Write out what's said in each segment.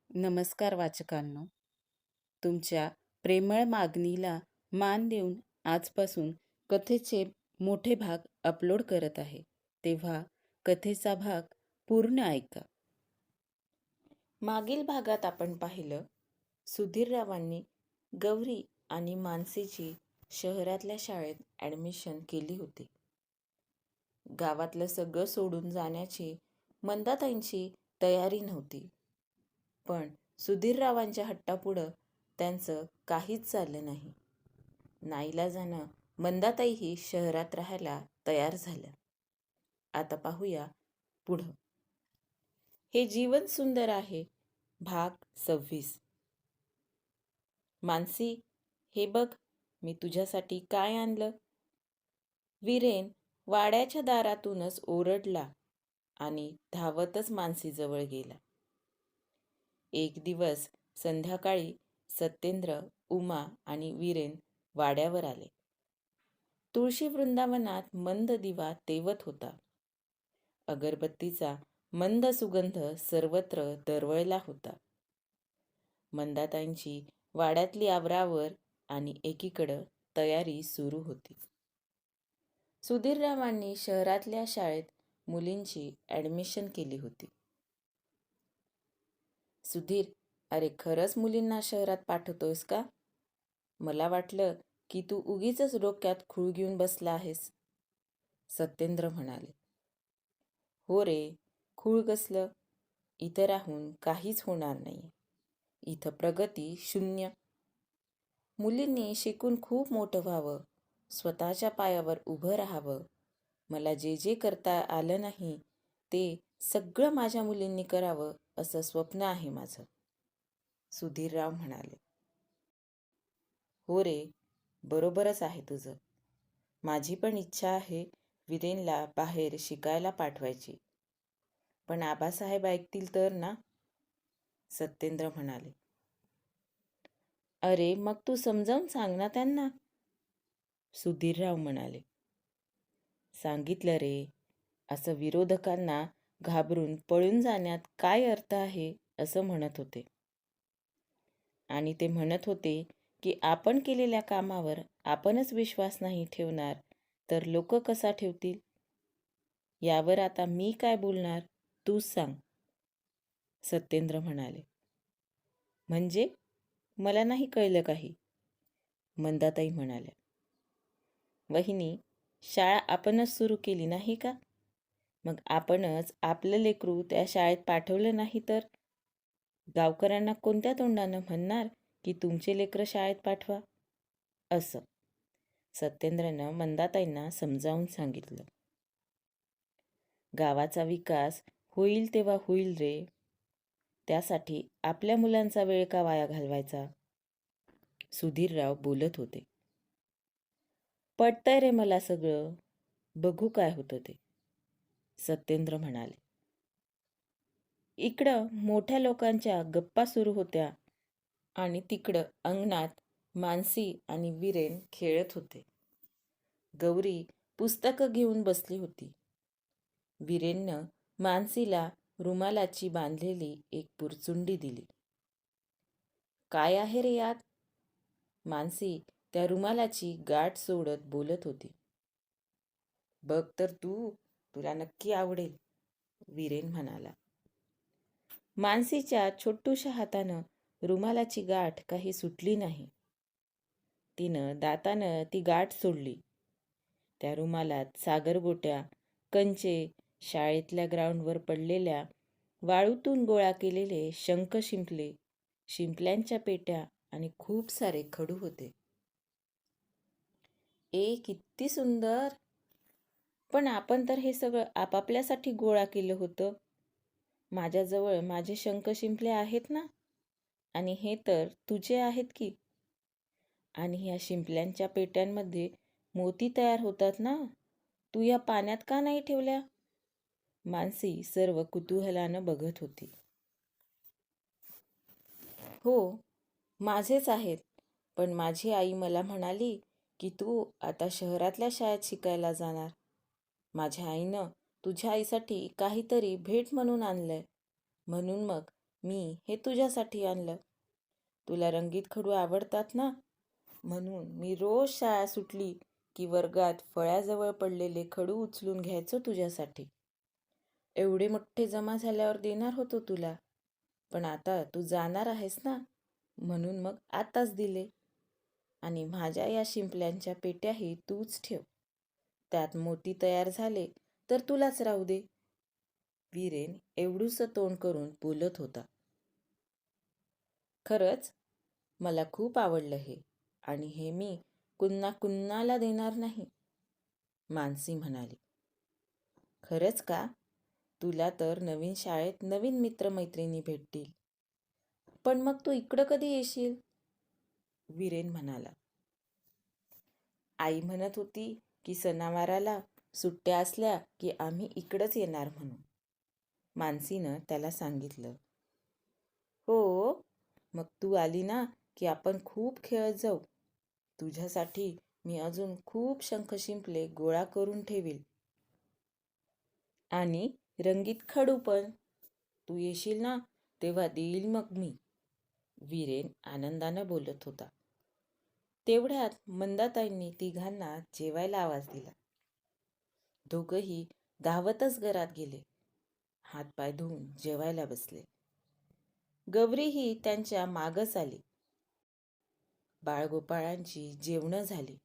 नमस्कार वाचकांनो. तुमच्या प्रेमळ मागणीला मान देऊन आजपासून कथेचे मोठे भाग अपलोड करत आहे. तेव्हा कथेचा भाग पूर्ण ऐका. मागील भागात आपण पाहिलं, सुधीररावांनी गौरी आणि मानसीची शहरातल्या शाळेत ॲडमिशन केली होती. गावातलं सगळं सोडून जाण्याची मंदाताईंची तयारी नव्हती. पण सुधीररावांच्या हट्टापुढं त्यांचं काहीच चाललं नाही. नाईलाजानं मंदाताईही शहरात राहायला तयार झाल्या. आता पाहूया पुढं. हे जीवन सुंदर आहे, भाग 26. मानसी, हे बघ, मी तुझ्यासाठी काय आणलं. वीरेन वाड्याच्या दारातूनच ओरडला आणि धावतच मानसीजवळ गेला. एक दिवस संध्याकाळी सत्येंद्र, उमा आणि वीरेन वाड्यावर आले. तुळशी वृंदावनात मंद दिवा तेवत होता. अगरबत्तीचा मंद सुगंध सर्वत्र दरवळला होता. मंदाताईंची वाड्यातली आवरावर आणि एकीकडं तयारी सुरू होती. सुधीररावांनी शहरातल्या शाळेत मुलींची ॲडमिशन केली होती. सुधीर, अरे खरंच मुलींना शहरात पाठवतोयस का? मला वाटलं की तू उगीचच डोक्यात खूळ घेऊन बसला आहेस. सत्येंद्र म्हणाले. हो रे, खूळ कसलं? इथं राहून काहीच होणार नाही. इथं प्रगती शून्य. मुलींनी शिकून खूप मोठं व्हावं, स्वतःच्या पायावर उभं राहावं. मला जे जे करता आलं नाही ते सगळं माझ्या मुलींनी करावं असं स्वप्न आहे माझं. सुधीरराव म्हणाले. हो रे, बरोबरच आहे तुझं. माझी पण इच्छा आहे वीरेनला बाहेर शिकायला पाठवायची. पण आबासाहेब ऐकतील तर ना? सत्येंद्र म्हणाले. अरे मग तू समजावून सांग ना त्यांना. सुधीरराव म्हणाले. सांगितलं रे, असं विरोधकांना घाबरून पळून जाण्यात काय अर्थ आहे असं म्हणत होते. आणि ते म्हणत होते की आपण केलेल्या कामावर आपणच विश्वास नाही ठेवणार तर लोक कसा ठेवतील? यावर आता मी काय बोलणार, तूच सांग. सत्येंद्र म्हणाले. म्हणजे मला नाही कळलं काही. मंदाताई म्हणाल्या. वहिनी, शाळा आपणच सुरू केली नाही का? मग आपणच आपलं लेकरू त्या शाळेत पाठवलं नाही तर गावकऱ्यांना कोणत्या तोंडानं म्हणणार की तुमचे लेकरं शाळेत पाठवा असं. सत्येंद्रनं मंदाताईंना समजावून सांगितलं. गावाचा विकास होईल तेव्हा होईल रे. त्यासाठी आपल्या मुलांचा वेळ का वाया घालवायचा? सुधीरराव बोलत होते. पटतंय रे मला सगळं, बघू काय होतं ते. सत्येंद्र म्हणाले. इकडं मोठ्या लोकांच्या गप्पा सुरू होत्या आणि तिकडं अंगणात मानसी आणि वीरेन खेळत होते. गौरी पुस्तकं घेऊन बसली होती. वीरेननं मानसीला रुमालाची बांधलेली एक पुरचुंडी दिली. काय आहे रे यात? मानसी त्या रुमालाची गाठ सोडत बोलत होती. बघ तर तू, तुला नक्की आवडेल, वीरेन म्हणाला. मानसीच्या छोटूशा हातानं रुमालाची गाठ काही सुटली नाही. तिनं दातानं ती गाठ सोडली. त्या रुमालात सागरगोट्या, कंचे, शाळेतल्या ग्राउंडवर पडलेल्या वाळूतून गोळा केलेले शंख शिंपले, शिंपल्यांच्या पेट्या आणि खूप सारे खडू होते. किती सुंदर! पण आपण तर हे सगळं आपापल्यासाठी गोळा केलं होतं. माझ्याजवळ माझे शंख शिंपले आहेत ना, आणि हे तर तुझे आहेत की. आणि ह्या शिंपल्यांच्या पेट्यांमध्ये मोती तयार होतात ना, तू या पाण्यात का नाही ठेवल्या? मानसी सर्व कुतूहलानं बघत होती. हो, माझेच आहेत. पण माझी आई मला म्हणाली की तू आता शहरातल्या शाळेत शिकायला जाणार. माझ्या आईनं तुझ्या आईसाठी काहीतरी भेट म्हणून आणलंय. म्हणून मग मी हे तुझ्यासाठी आणलं. तुला रंगीत खडू आवडतात ना, म्हणून मी रोज शाळा सुटली की वर्गात फळ्याजवळ पडलेले खडू उचलून घ्यायचो तुझ्यासाठी. एवढे मोठे जमा झाल्यावर देणार होतो तुला, पण आता तू जाणार आहेस ना, म्हणून मग आताच दिले. आणि माझ्या या शिंपल्यांच्या पेट्याही तूच ठेव. त्यात मोती तयार झाले तर तुलाच राहू दे. वीरेन एवढूसं तोंड करून बोलत होता. खरंच मला खूप आवडलं हे, आणि हे मी कुणाला देणार नाही, मानसी म्हणाली. खरंच का? तुला तर नवीन शाळेत नवीन मित्रमैत्रिणी भेटतील. पण मग तू इकडं कधी येशील? वीरेन म्हणाला. आई म्हणत होती की सणावाराला सुट्ट्या असल्या की आम्ही इकडंच येणार म्हणून. मानसीनं त्याला सांगितलं. हो, मग तू आली ना की आपण खूप खेळत जाऊ. तुझ्यासाठी मी अजून खूप शंख शिंपले गोळा करून ठेवील. आणि रंगीत खडू पण. तू येशील ना तेव्हा देईल मग मी, वीरेन आनंदानं बोलत होता. तेवढ्यात मंदाताईंनी तिघांना जेवायला आवाज दिला. दोघंही धावतच घरात गेले. हातपाय धुवून जेवायला बसले. गौरीही त्यांच्या मागच आली. बाळगोपाळांची जेवणं झाली.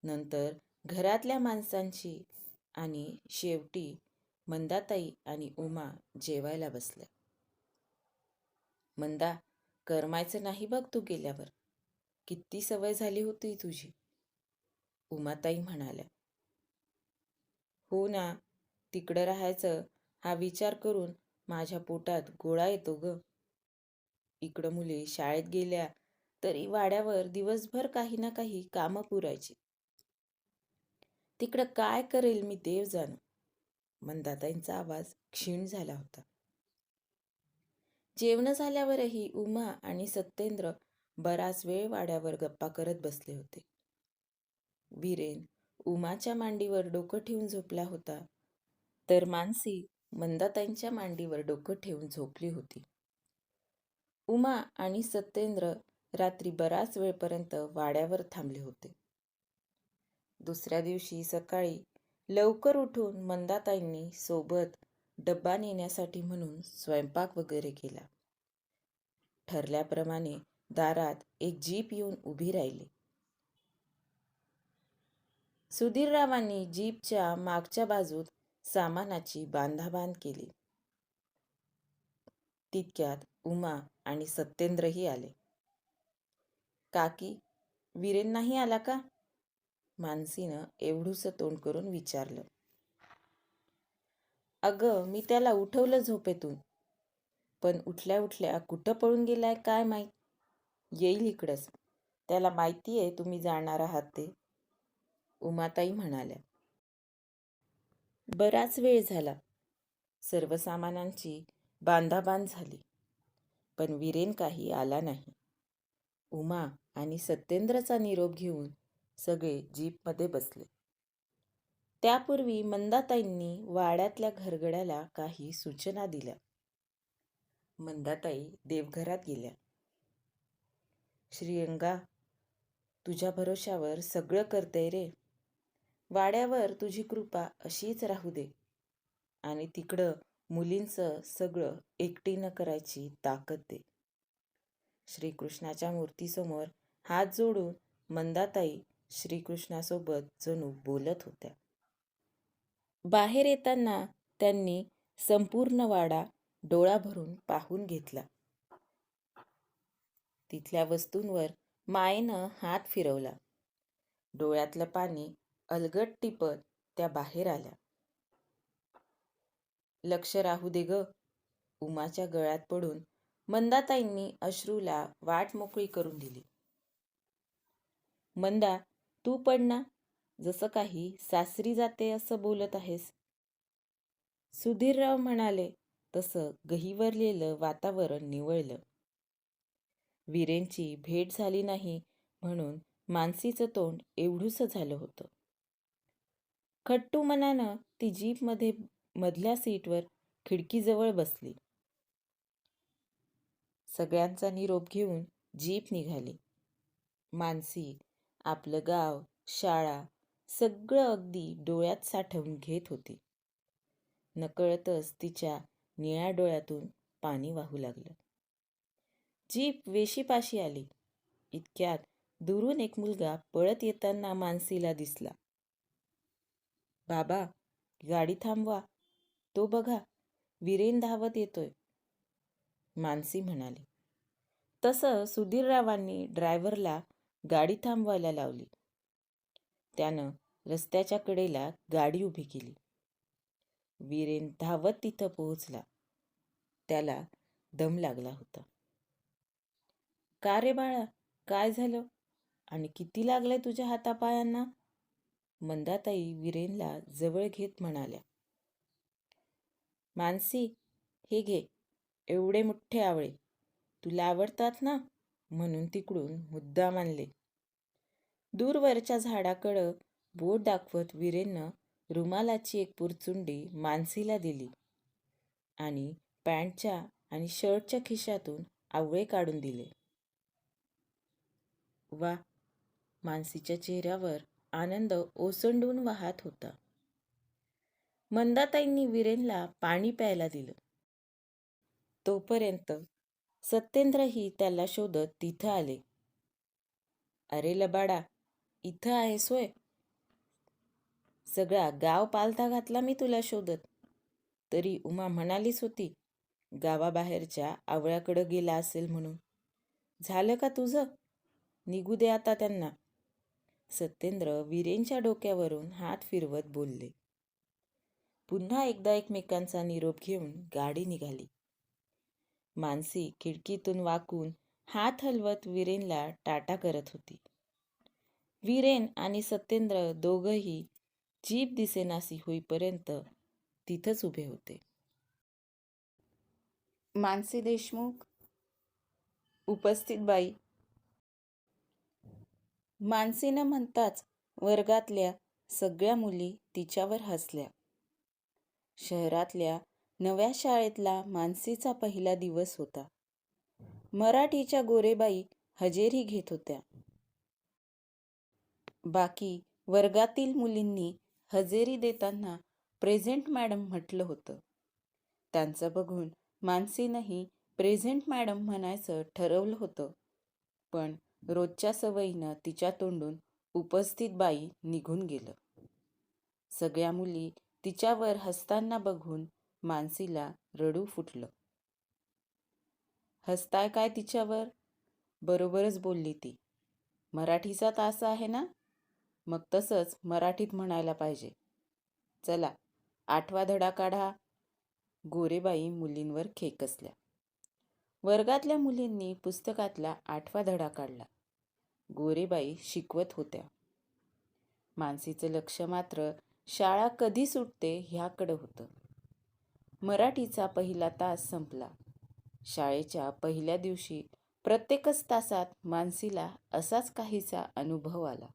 नंतर घरातल्या माणसांची, आणि शेवटी मंदाताई आणि उमा जेवायला बसल्या. मंदा, करमायचं नाही बघ तू गेल्यावर. किती सवय झाली होती तुझी, उमाताई म्हणाल्या. हो ना, तिकडं राहायचं हा विचार करून माझ्या पोटात गोळा येतो ग. इकडं मुली शाळेत गेल्या तरी वाड्यावर दिवसभर काही ना काही कामं पुरायची. तिकडं काय करेल मी देव जाणो. मंदाताईंचा आवाज क्षीण झाला होता. जेवण झाल्यावरही उमा आणि सत्येंद्र बराच वेळ वाड्यावर गप्पा करत बसले होते. वीरेन उमाच्या मांडीवर डोकं ठेवून झोपला होता, तर मानसी मंदाताईंच्या मांडीवर डोकं ठेवून झोपली होती. उमा आणि सत्येंद्र रात्री बराच वेळपर्यंत वाड्यावर थांबले होते. दुसऱ्या दिवशी सकाळी लवकर उठून मंदाताईंनी सोबत डब्बा नेण्यासाठी म्हणून स्वयंपाक वगैरे केला. ठरल्याप्रमाणे दारात एक जीप येऊन उभी राहिली. सुधीररावांनी जीपच्या मागच्या बाजूत सामानाची बांधाबांध केली. तितक्यात उमा आणि सत्येंद्रही आले. काकी, वीरेन नाही आला का? मानसीनं एवढूसं तोंड करून विचारलं. अगं, मी त्याला उठवलं झोपेतून, पण उठल्या उठल्या कुठं पळून गेलाय काय माहीत. येईल इकडंच. त्याला माहिती आहे तुम्ही जाणार आहात ते, उमाताई म्हणाल्या. बराच वेळ झाला. सर्व सामानांची बांधाबांध झाली, पण वीरेन काही आला नाही. उमा आणि सत्येंद्रचा निरोप घेऊन सगळे जीपमध्ये बसले. त्यापूर्वी मंदाताईंनी वाड्यातल्या घरगड्याला काही सूचना दिल्या. मंदाताई देवघरात गेल्या. श्रीरंगा, तुझ्या भरोशावर सगळं करतंय रे. वाड्यावर तुझी कृपा अशीच राहू दे, आणि तिकडं मुलींचं सगळं एकटीनं करायची ताकद दे. श्रीकृष्णाच्या मूर्तीसमोर हात जोडून मंदाताई श्रीकृष्णासोबत जणू बोलत होत्या. बाहेर येताना त्यांनी संपूर्ण वाडा डोळा भरून पाहून घेतला. तिथल्या वस्तूंवर मायेनं हात फिरवला. डोळ्यातलं पाणी अलगट टिपत त्या बाहेर आल्या. लक्ष राहू दे ग, उमाच्या गळ्यात पडून मंदाताईंनी अश्रूला वाट मोकळी करून दिली. मंदा, तू पण ना, जसं काही सासरी जाते असं बोलत आहेस. सुधीरराव म्हणाले तसं गहिवरलेलं वातावरण निवळलं. वीरेंची भेट झाली नाही म्हणून मानसीचं तोंड एवढूसं झालं होतं. खट्टू मनानं ती जीपमध्ये मधल्या सीटवर खिडकीजवळ बसली. सगळ्यांचा निरोप घेऊन जीप निघाली. मानसी आपलं गाव, शाळा सगळं अगदी डोळ्यात साठवून घेत होती. नकळतच तिच्या निळ्या डोळ्यातून पाणी वाहू लागलं. जीप वेशीपाशी आली. इतक्यात दुरून एक मुलगा पळत येताना मानसीला दिसला. बाबा, गाडी थांबवा, तो बघा, वीरेन धावत येतोय, मानसी म्हणाली. तसं सुधीररावांनी ड्रायव्हरला गाडी थांबवायला लावली. त्यानं रस्त्याच्या कडेला गाडी उभी केली. वीरेन धावत तिथं पोहोचला. त्याला दम लागला होता. का रे बाळा, काय झालं आणि किती लागलंय तुझ्या हातापायांना? मंदाताई वीरेनला जवळ घेत म्हणाल्या. मानसी, हे घे, एवढे मोठे आवळे, तुला आवडतात ना, म्हणून तिकडून मुद्दाम आणले. दूरवरच्या झाडाकडं बोट दाखवत वीरेननं रुमालाची एक पुरचुंडी मानसीला दिली आणि पॅन्टच्या आणि शर्टच्या खिशातून आवळे काढून दिले. वा, मानसीच्या चेहऱ्यावर आनंद ओसंडून वाहत होता. मंदाताईंनी वीरेनला पाणी प्यायला दिलं. तोपर्यंत सत्येंद्रही त्याला शोधत तिथं आले. अरे लबाडा, इथं आहेस होय? सगळा गाव पालथा घातला मी तुला शोधत. तरी उमा म्हणालीच होती गावाबाहेरच्या आवळ्याकडं गेला असेल म्हणून. झालं का तुझं? निघू दे आता त्यांना. सत्येंद्र वीरेनच्या डोक्यावरून हात फिरवत बोलले. पुन्हा एकदा एकमेकांचा निरोप घेऊन गाडी निघाली. मानसी खिडकीतून वाकून हात हलवत वीरेनला टाटा करत होती. वीरेन आणि सत्येंद्र दोघंही जीप दिसेनासी होईपर्यंत तिथंच उभे होते. मानसी देशमुख, उपस्थित बाई. मानसीनं म्हणताच वर्गातल्या सगळ्या मुली तिच्यावर हसल्या. शहरातल्या नव्या शाळेतला मानसीचा पहिला दिवस होता. मराठीच्या गोरेबाई हजेरी घेत होत्या. बाकी वर्गातील मुलींनी हजेरी देताना प्रेझेंट मॅडम म्हटलं होतं. त्यांचं बघून मानसीनंही प्रेझेंट मॅडम म्हणायचं ठरवलं होतं. पण रोजच्या सवयीनं तिच्या तोंडून उपस्थित बाई निघून गेलं. सगळ्या मुली तिच्यावर हसताना बघून मानसीला रडू फुटलं. हसताय काय तिच्यावर? बरोबरच बोलली ती. मराठीचा तास आहे ना, मग तसंच मराठीत म्हणायला पाहिजे. चला, 8वा धडा काढा. गोरेबाई मुलींवर खेकसल्या. वर्गातल्या मुलींनी पुस्तकातला 8वा धडा काढला. गोरेबाई शिकवत होत्या. मानसीचं लक्ष मात्र शाळा कधी सुटते ह्याकडं होतं. मराठीचा पहिला तास संपला. शाळेच्या पहिल्या दिवशी प्रत्येकच तासात मानसीला असाच काहीसा अनुभव आला.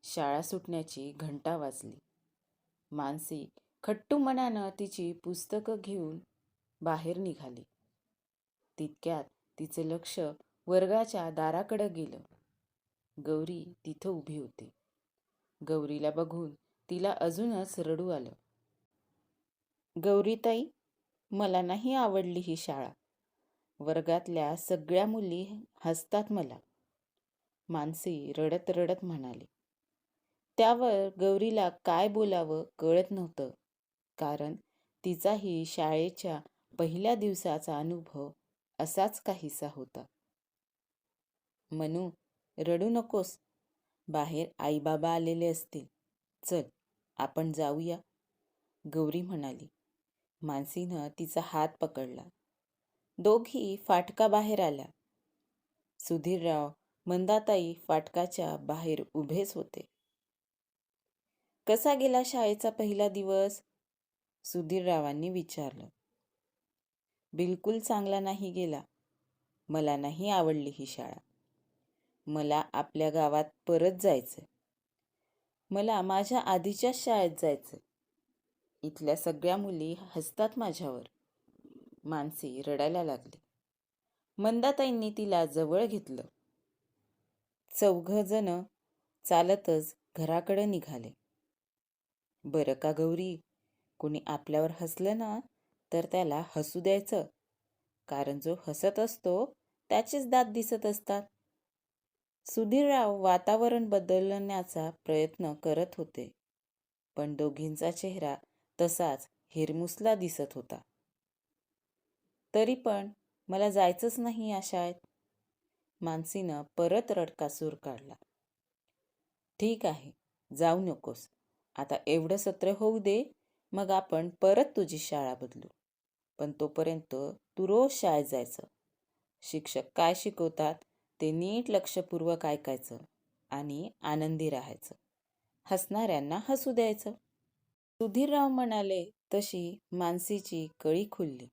शाळा सुटण्याची घंटा वाजली. मानसी खट्टू मनानं तिची पुस्तकं घेऊन बाहेर निघाली. तितक्यात तिचं लक्ष वर्गाच्या दाराकडं गेलं. गौरी तिथं उभी होती. गौरीला बघून तिला अजूनच रडू आलं. गौरीताई, मला नाही आवडली ही शाळा. वर्गातल्या सगळ्या मुली हसतात मला, मानसी रडत रडत म्हणाली. त्यावर गौरीला काय बोलावं कळत नव्हतं, कारण तिचाही शाळेच्या पहिल्या दिवसाचा अनुभव असाच काहीसा होता. मनू, रडू नकोस. बाहेर आईबाबा आलेले असतील. चल, आपण जाऊया, गौरी म्हणाली. मानसीनं तिचा हात पकडला. दोघी फाटकाबाहेर आल्या. सुधीरराव, मंदाताई फाटकाच्या बाहेर उभेच होते. कसा गेला शाळेचा पहिला दिवस? सुधीररावांनी विचारलं. बिलकुल चांगला नाही गेला. मला नाही आवडली ही शाळा. मला आपल्या गावात परत जायचं. मला माझ्या आधीच्याच शाळेत जायचं. इथल्या सगळ्या मुली हसतात माझ्यावर. मानसी रडायला लागली. मंदाताईंनी तिला जवळ घेतलं. चौघजण चालतच घराकडे निघाले. बरं का गौरी, कोणी आपल्यावर हसलं ना तर त्याला हसू द्यायचं, कारण जो हसत असतो त्याचेच दात दिसत असतात. सुधीरराव वातावरण बदलण्याचा प्रयत्न करत होते, पण दोघींचा चेहरा तसाच हिरमुसला दिसत होता. तरी पण मला जायचंच नाही या शाळेत. मानसीनं परत रडकासूर काढला. ठीक आहे, जाऊ नकोस. आता एवढं सत्र होऊ दे, मग आपण परत तुझी शाळा बदलू. पण तोपर्यंत तू रोज शाळेत जायचं. शिक्षक काय शिकवतात ते नीट लक्षपूर्वक ऐकायचं आणि आनंदी राहायचं. हसणाऱ्यांना हसू द्यायचं. सुधीरराव म्हणाले तशी मानसीची कळी खुलली.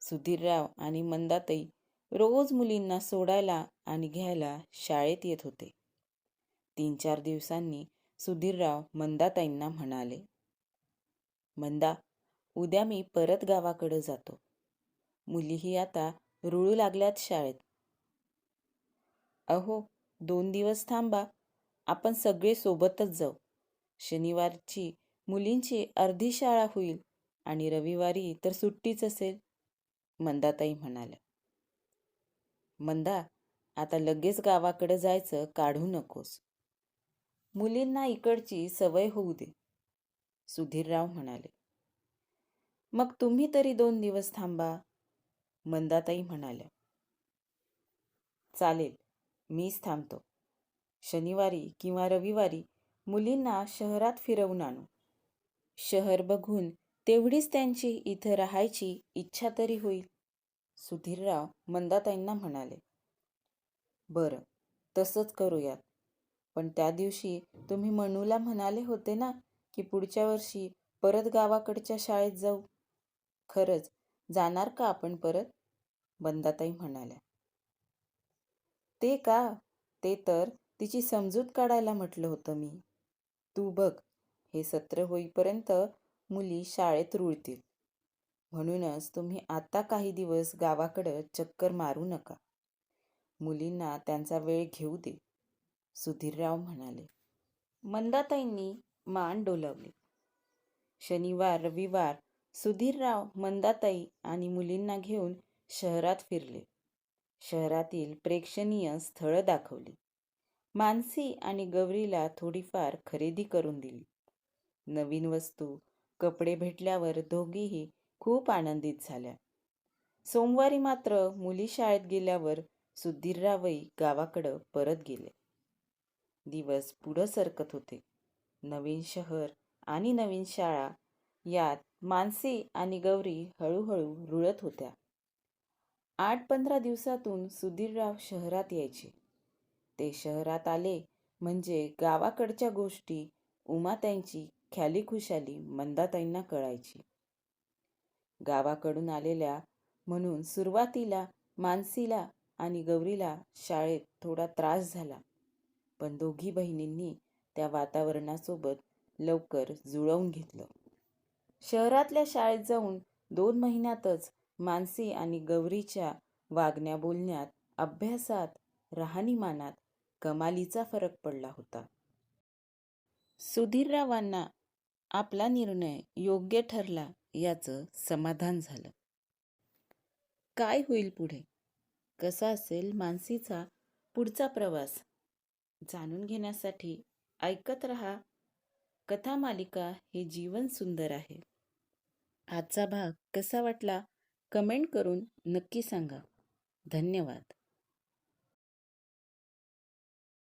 सुधीरराव आणि मंदाताई रोज मुलींना सोडायला आणि घ्यायला शाळेत येत होते. 3-4 दिवसांनी सुधीरराव मंदाताईंना म्हणाले, मंदा, उद्या मी परत गावाकडे जातो. मुलीही आता रुळू लागल्यात शाळेत. अहो, 2 दिवस थांबा, आपण सगळे सोबतच जाऊ. शनिवारची मुलींची अर्धी शाळा होईल आणि रविवारी तर सुट्टीच असेल, मंदाताई म्हणाल्या. मंदा, आता लगेच गावाकडे जायचं काढू नकोस. मुलींना इकडची सवय होऊ दे, सुधीरराव म्हणाले. मग तुम्ही तरी 2 दिवस थांबा, मंदाताई म्हणाल्या. चालेल, मीच थांबतो. शनिवारी किंवा रविवारी मुलींना शहरात फिरवून आणू. शहर बघून तेवढीच त्यांची इथं राहायची इच्छा तरी होईल, सुधीरराव मंदाताईंना म्हणाले. बरं, तसंच करूयात. पण त्या दिवशी तुम्ही मनूला म्हणाले होते ना की पुढच्या वर्षी परत गावाकडच्या शाळेत जाऊ. खरंच जाणार का आपण परत, मंदाताई म्हणाल्या. ते का, ते तर तिची समजूत काढायला म्हटलं होतं मी. तू बघ, हे सत्र होईपर्यंत मुली शाळेत रुळतील. म्हणूनच तुम्ही आता काही दिवस गावाकडं चक्कर मारू नका. मुलींना त्यांचा वेळ घेऊ दे, सुधीरराव म्हणाले. मंदाताईंनी मान डोलावली. शनिवार रविवार सुधीरराव मंदाताई आणि मुलींना घेऊन शहरात फिरले. शहरातील प्रेक्षणीय स्थळं दाखवली. मानसी आणि गौरीला थोडीफार खरेदी करून दिली. नवीन वस्तू, कपडे भेटल्यावर दोघीही खूप आनंदित झाल्या. सोमवारी मात्र मुली शाळेत गेल्यावर सुधीररावही गावाकडं परत गेले. दिवस पुढं सरकत होते. नवीन शहर आणि नवीन शाळा यात मानसी आणि गौरी हळूहळू रुळत होत्या. 8-15 दिवसातून सुधीरराव शहरात यायचे. ते शहरात आले म्हणजे गावाकडच्या गोष्टी उमाताईंची ख्यालीखुशाली मंदाताईंना कळायची. गावाकडून आलेल्या म्हणून सुरुवातीला मानसीला आणि गौरीला शाळेत थोडा त्रास झाला, पण दोघी बहिणींनी त्या वातावरणासोबत लवकर जुळवून घेतलं. शहरातल्या शाळेत जाऊन 2 महिन्यातच मानसी आणि गौरीच्या वागण्या बोलण्यात, अभ्यासात, राहणीमानात कमालीचा फरक पडला होता. सुधीररावांना आपला निर्णय योग्य ठरला याचं समाधान झालं. काय होईल पुढे, कसा असेल मानसीचा पुढचा प्रवास जाणून घेण्यासाठी ऐकत रहा कथा मालिका हे जीवन सुंदर आहे. आजचा भाग कसा वाटला कमेंट करून नक्की सांगा. धन्यवाद.